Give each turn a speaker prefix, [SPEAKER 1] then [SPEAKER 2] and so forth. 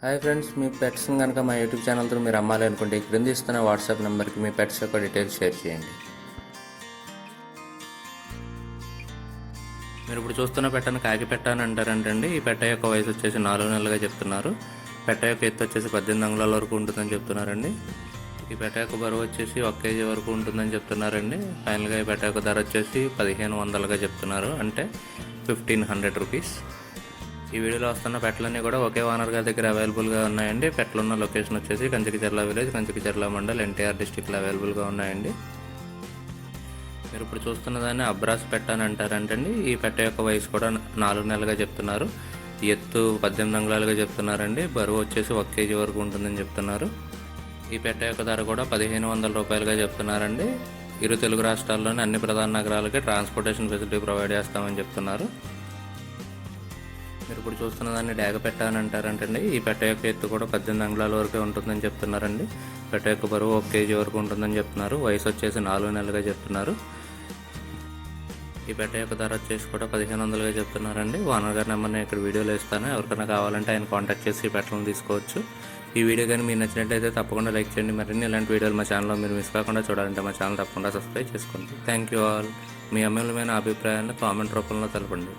[SPEAKER 1] Hi friends, మీ పెట్స్ని కనుక మా YouTube ఛానల్తో మీరు అమ్మాలి అనుకుంటే క్రింద ఇస్తున్న వాట్సాప్ నెంబర్కి మీ పెట్స్ యొక్క డీటెయిల్స్ షేర్ చేయండి. మీరు ఇప్పుడు చూస్తున్న పెట్టను కాకి పెట్ట అని అంటారంటండి. ఈ పెట్ట యొక్క వయసు వచ్చేసి 4 నెలలుగా చెప్తున్నారు. పెట్ట యొక్క ఎత్తు వచ్చేసి 18 అంగుళాల వరకు ఉంటుందని చెప్తున్నారండి. ఈ పెట్ట యొక్క బరువు వచ్చేసి 1 కేజీ వరకు ఉంటుందని చెప్తున్నారండి. ఫైనల్గా ఈ పెట్ట యొక్క ధర వచ్చేసి 1500గా చెప్తున్నారు, అంటే 1500 రూపీస్. ఈ వీడియోలో వస్తున్న పెట్టలన్నీ కూడా ఒకే ఓనర్ గారి దగ్గర అవైలబుల్గా ఉన్నాయండి. పెట్టలున్న లొకేషన్ వచ్చేసి కంచికిచర్ల విలేజ్, కంచికిచర్ల మండల్, ఎన్టీఆర్ డిస్టిక్లో అవైలబుల్గా ఉన్నాయండి. మీరు ఇప్పుడు చూస్తున్న దాన్ని అబ్రాస్ పెట్ట అని అంటారంటండి. ఈ పెట్ట యొక్క వయసు కూడా 4 నెలలుగా చెప్తున్నారు. ఎత్తు 18 అంగుళాలుగా చెప్తున్నారండి. బరువు వచ్చేసి 1 కేజీ వరకు ఉంటుందని చెప్తున్నారు. ఈ పెట్ట యొక్క ధర కూడా 1500 రూపాయలుగా చెప్తున్నారండి. ఇరు తెలుగు రాష్ట్రాల్లోని అన్ని ప్రధాన నగరాలకి ట్రాన్స్పోర్టేషన్ ఫెసిలిటీ ప్రొవైడ్ చేస్తామని చెప్తున్నారు. మీరు ఇప్పుడు చూస్తున్న దాన్ని డేగ పెట్ట అని అంటారంటండి. ఈ పెట్ట యొక్క ఎత్తు కూడా 18 అంగుళాల వరకే ఉంటుందని చెప్తున్నారండి. పెట్ట యొక్క బరువు 1 కేజీ వరకు ఉంటుందని చెప్తున్నారు. వయసు వచ్చేసి 4 నెలలుగా చెప్తున్నారు. ఈ పెట్ట యొక్క ధర వచ్చేసి కూడా 1500గా చెప్తున్నారండి. ఓనర్ గారి నెంబర్ నేను ఇక్కడ వీడియోలో ఇస్తాను. ఎవరికైనా కావాలంటే ఆయన కాంటాక్ట్ చేసి ఈ పెట్టలను తీసుకోవచ్చు. ఈ వీడియో కానీ మీకు నచ్చినట్లయితే తప్పకుండా లైక్ చేయండి. మరిన్ని ఇలాంటి వీడియోలు మా ఛానల్లో మీరు మిస్ కాకుండా చూడాలంటే మా ఛానల్ తప్పకుండా సబ్స్క్రైబ్ చేసుకోండి. Thank you all. మీ అమూల్యమైన అభిప్రాయాన్ని కామెంట్ రూపంలో తెలపండి.